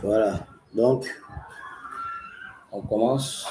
Voilà. Donc, on commence.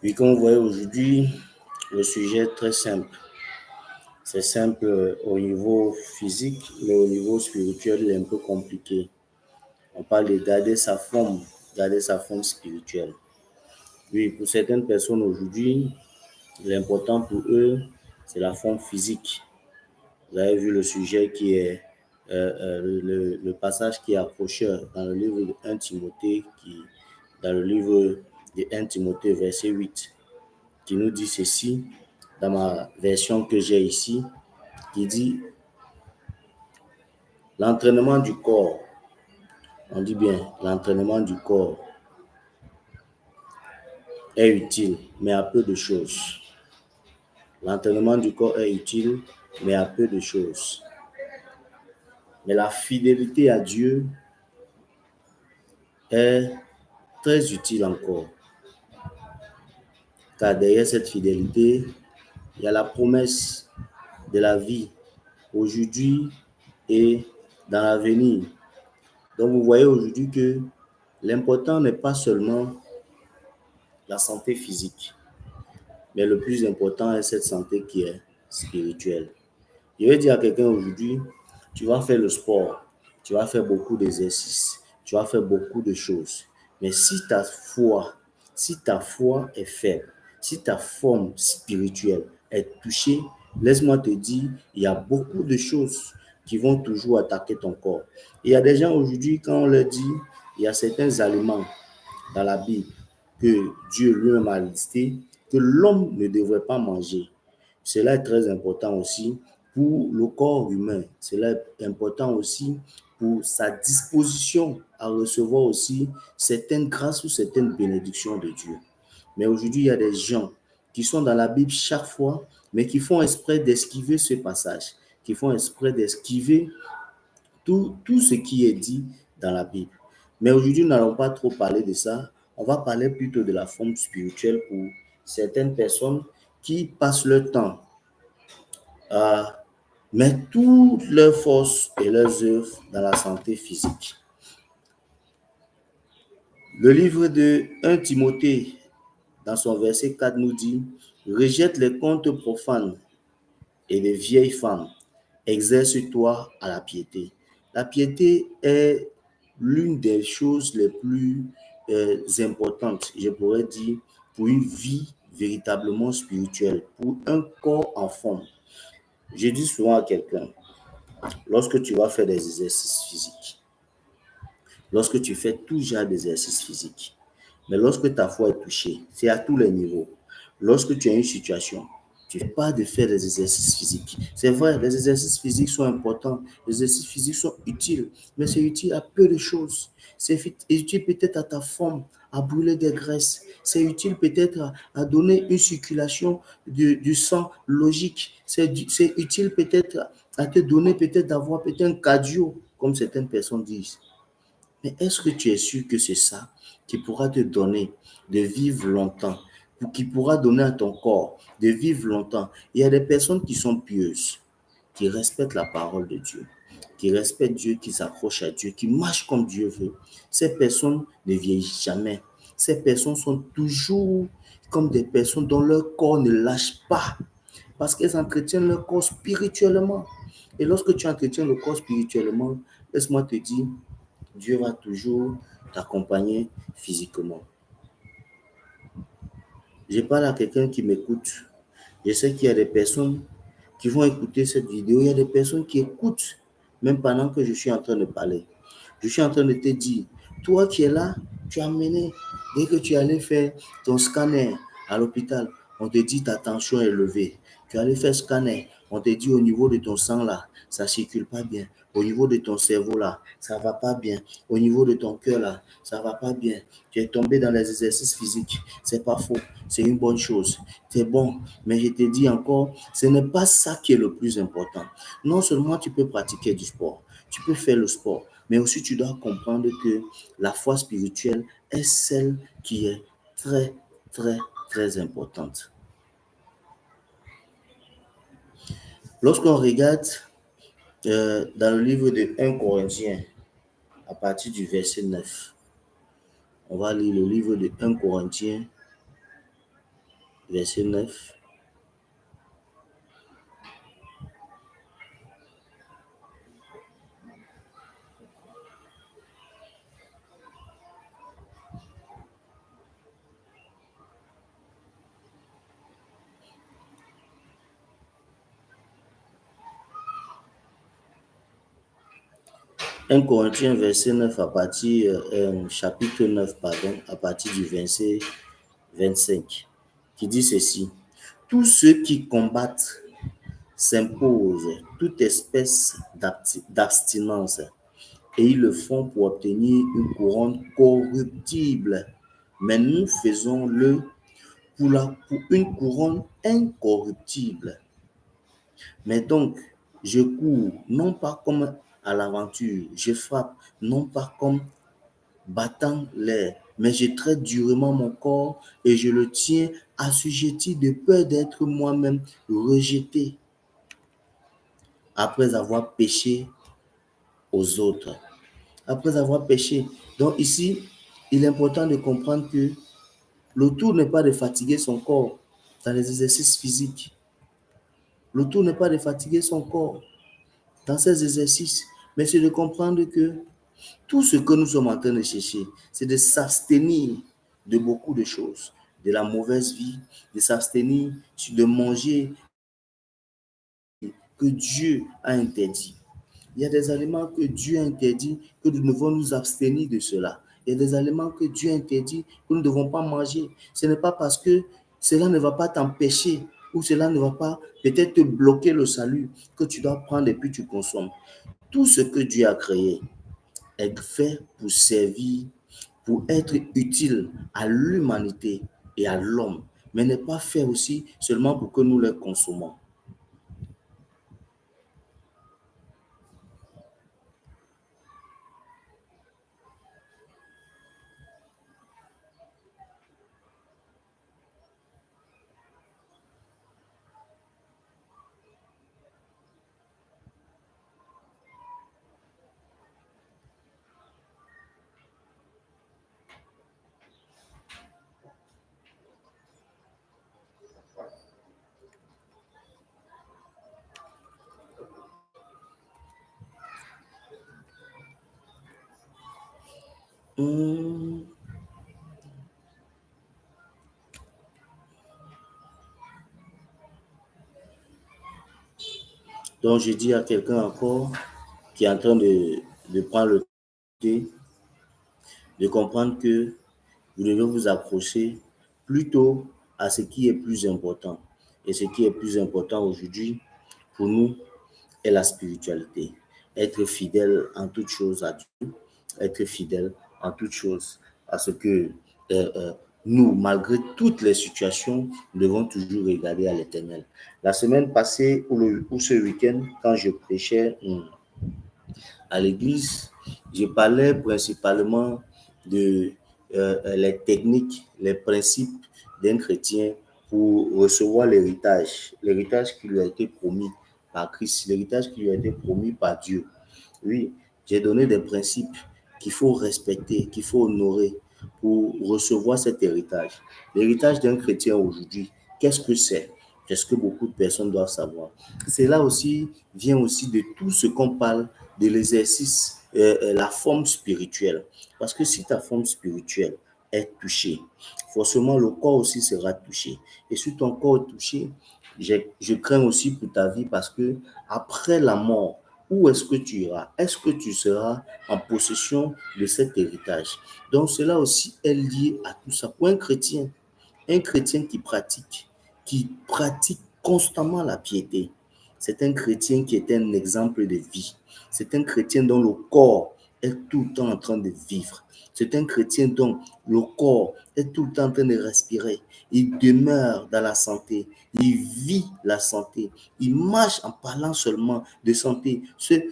Puis comme vous voyez aujourd'hui, le sujet est très simple. C'est simple au niveau physique, mais au niveau spirituel, il est un peu compliqué. On parle de garder sa forme spirituelle. Oui, pour certaines personnes aujourd'hui, l'important pour eux, c'est la forme physique. Vous avez vu le sujet qui est le passage qui est accrocheur dans le livre de 1 Timothée, dans le livre de 1 Timothée, verset 8, qui nous dit ceci, dans ma version que j'ai ici, qui dit l'entraînement du corps, on dit bien l'entraînement du corps est utile, mais à peu de choses. L'entraînement du corps est utile, mais à peu de choses. Mais la fidélité à Dieu est très utile encore. Car derrière cette fidélité, il y a la promesse de la vie aujourd'hui et dans l'avenir. Donc vous voyez aujourd'hui que l'important n'est pas seulement la santé physique, mais le plus important est cette santé qui est spirituelle. Je vais dire à quelqu'un aujourd'hui, tu vas faire le sport, tu vas faire beaucoup d'exercices, tu vas faire beaucoup de choses. Mais si ta foi est faible, si ta forme spirituelle est touchée, laisse-moi te dire, il y a beaucoup de choses qui vont toujours attaquer ton corps. Et il y a des gens aujourd'hui, quand on leur dit, il y a certains aliments dans la Bible que Dieu lui-même a listé, que l'homme ne devrait pas manger. Cela est très important aussi pour le corps humain. Cela est important aussi pour sa disposition à recevoir aussi certaines grâces ou certaines bénédictions de Dieu. Mais aujourd'hui, il y a des gens qui sont dans la Bible chaque fois, mais qui font exprès d'esquiver ce passage, qui font exprès d'esquiver tout ce qui est dit dans la Bible. Mais aujourd'hui, nous n'allons pas trop parler de ça. On va parler plutôt de la forme spirituelle pour certaines personnes qui passent leur temps à mettre toutes leurs forces et leurs œuvres dans la santé physique. Le livre de 1 Timothée, dans son verset 4, nous dit « Rejette les contes profanes et les vieilles femmes, exerce-toi à la piété. » La piété est l'une des choses les plus importantes, je pourrais dire, pour une vie véritablement spirituelle, pour un corps en forme. Je dis souvent à quelqu'un, lorsque tu vas faire des exercices physiques, lorsque tu fais tout genre d'exercices physiques, mais lorsque ta foi est touchée, c'est à tous les niveaux. Lorsque tu as une situation, tu ne fais pas de faire des exercices physiques. C'est vrai, les exercices physiques sont importants, les exercices physiques sont utiles, mais c'est utile à peu de choses. C'est utile peut-être à ta forme, à brûler des graisses. C'est utile peut-être à donner une circulation du sang logique. C'est utile peut-être à te donner peut-être d'avoir peut-être un cardio comme certaines personnes disent. Mais est-ce que tu es sûr que c'est ça qui pourra te donner de vivre longtemps, ou qui pourra donner à ton corps de vivre longtemps? Il y a des personnes qui sont pieuses, qui respectent la parole de Dieu, qui respectent Dieu, qui s'accrochent à Dieu, qui marchent comme Dieu veut. Ces personnes ne vieillissent jamais. Ces personnes sont toujours comme des personnes dont leur corps ne lâche pas, parce qu'elles entretiennent leur corps spirituellement. Et lorsque tu entretiens le corps spirituellement, laisse-moi te dire, Dieu va toujours t'accompagner physiquement. Je parle à quelqu'un qui m'écoute. Je sais qu'il y a des personnes qui vont écouter cette vidéo. Il y a des personnes qui écoutent, même pendant que je suis en train de parler. Je suis en train de te dire, toi qui es là, tu as mené, dès que tu allais faire ton scanner à l'hôpital, on te dit ta tension est élevée. Tu allais faire scanner, on te dit au niveau de ton sang là, ça ne circule pas bien. Au niveau de ton cerveau là, ça ne va pas bien. Au niveau de ton cœur là, ça ne va pas bien. Tu es tombé dans les exercices physiques. C'est pas faux. C'est une bonne chose. C'est bon. Mais je te dis encore, ce n'est pas ça qui est le plus important. Non seulement tu peux pratiquer du sport, tu peux faire le sport, mais aussi tu dois comprendre que la foi spirituelle est celle qui est très, très, très importante. Lorsqu'on regarde dans le livre de 1 Corinthiens, à partir du verset 9, on va lire le livre de 1 Corinthiens, verset 9. 1 Corinthiens, verset 9, chapitre 9, pardon, à partir du verset 25, qui dit ceci. Tous ceux qui combattent s'imposent toute espèce d'abstinence, et ils le font pour obtenir une couronne corruptible. Mais nous faisons-le pour une couronne incorruptible. Mais donc, je cours non pas comme à l'aventure, je frappe non pas comme battant l'air, mais je traite durement mon corps et je le tiens assujetti de peur d'être moi-même rejeté après avoir péché aux autres. Après avoir péché. Donc ici, il est important de comprendre que le tout n'est pas de fatiguer son corps dans les exercices physiques. Le tout n'est pas de fatiguer son corps dans ces exercices, mais c'est de comprendre que tout ce que nous sommes en train de chercher, c'est de s'abstenir de beaucoup de choses, de la mauvaise vie, de s'abstenir de manger que Dieu a interdit. Il y a des aliments que Dieu a interdit, que nous devons nous abstenir de cela. Il y a des aliments que Dieu a interdit, que nous ne devons pas manger. Ce n'est pas parce que cela ne va pas t'empêcher ou cela ne va pas peut-être te bloquer le salut que tu dois prendre et puis tu consommes. Tout ce que Dieu a créé est fait pour servir, pour être utile à l'humanité et à l'homme, mais n'est pas fait aussi seulement pour que nous les consommons. Donc, je dis à quelqu'un encore qui est en train de prendre le thé, de comprendre que vous devez vous accrocher plutôt à ce qui est plus important. Et ce qui est plus important aujourd'hui pour nous est la spiritualité. Être fidèle en toutes choses à Dieu, être fidèle en toutes choses à ce que nous, malgré toutes les situations, nous devons toujours regarder à l'Éternel. La semaine passée ou ce week-end, quand je prêchais, À l'église, je parlais principalement de les techniques, les principes d'un chrétien pour recevoir l'héritage qui lui a été promis par Christ, l'héritage qui lui a été promis par Dieu. Oui, j'ai donné des principes qu'il faut respecter, qu'il faut honorer pour recevoir cet héritage. L'héritage d'un chrétien aujourd'hui, qu'est-ce que c'est? C'est ce que beaucoup de personnes doivent savoir. Cela aussi vient aussi de tout ce qu'on parle de l'exercice, la forme spirituelle. Parce que si ta forme spirituelle est touchée, forcément le corps aussi sera touché. Et si ton corps est touché, je crains aussi pour ta vie parce que après la mort, où est-ce que tu iras? Est-ce que tu seras en possession de cet héritage? Donc cela aussi est lié à tout ça. Pour un chrétien qui pratique constamment la piété, c'est un chrétien qui est un exemple de vie. C'est un chrétien dont le corps est tout le temps en train de vivre. C'est un chrétien dont le corps est tout le temps en train de respirer. Il demeure dans la santé. Il vit la santé. Il marche en parlant seulement de santé.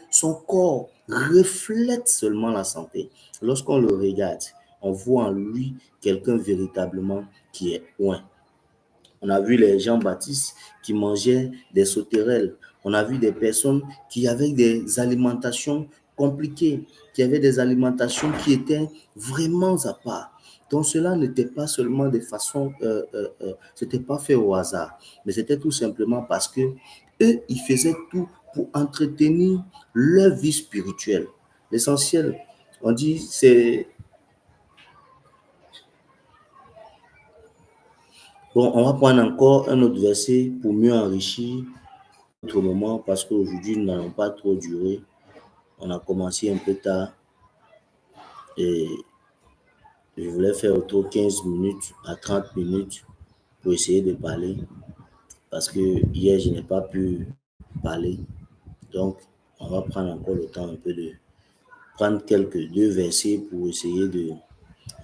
Son corps reflète seulement la santé. Lorsqu'on le regarde, on voit en lui quelqu'un véritablement qui est loin. On a vu les Jean-Baptiste qui mangeaient des sauterelles. On a vu des personnes qui avaient des alimentations compliquées, qui avaient des alimentations qui étaient vraiment à part. Donc cela n'était pas seulement de façon, c'était pas fait au hasard, mais c'était tout simplement parce que eux, ils faisaient tout pour entretenir leur vie spirituelle. L'essentiel, on dit, c'est bon. On va prendre encore un autre verset pour mieux enrichir notre moment parce qu'aujourd'hui, nous n'allons pas trop durer. On a commencé un peu tard et je voulais faire autour de 15 minutes à 30 minutes pour essayer de parler parce que hier, je n'ai pas pu parler. Donc, on va prendre encore le temps un peu de prendre quelques deux versets pour essayer de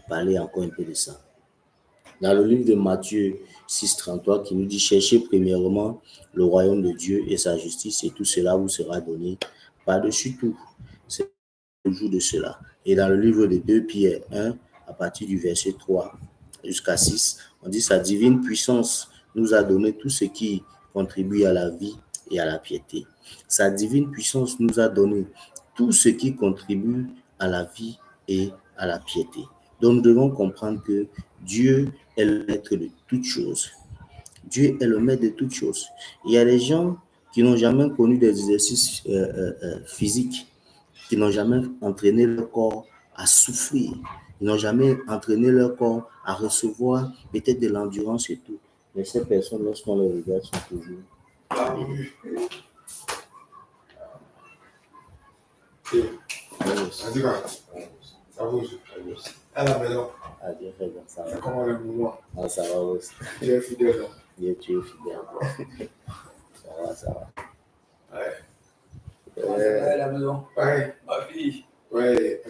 parler encore un peu de ça. Dans le livre de Matthieu 6,33 qui nous dit: cherchez premièrement le royaume de Dieu et sa justice, et tout cela vous sera donné par-dessus tout. C'est le jour de cela. Et dans le livre de 2 Pierre 1, à partir du verset 3 jusqu'à 6, on dit: sa divine puissance nous a donné tout ce qui contribue à la vie et à la piété. Sa divine puissance nous a donné tout ce qui contribue à la vie et à la piété. Donc nous devons comprendre que Dieu est le maître de toutes choses. Dieu est le maître de toutes choses. Il y a des gens qui n'ont jamais connu des exercices physiques, qui n'ont jamais entraîné leur corps à souffrir. Ils n'ont jamais entraîné leur corps à recevoir peut-être de l'endurance et tout. Mais ces personnes, lorsqu'on les regarde, sont toujours... À la maison. Ah, Dieu fait bien, ça va. Comment le mouvement? Ah, ça va aussi. Tu es fidèle. Dieu, tu es fidèle. Ça va. Ouais. À la maison. Ouais. Ma fille. Ouais.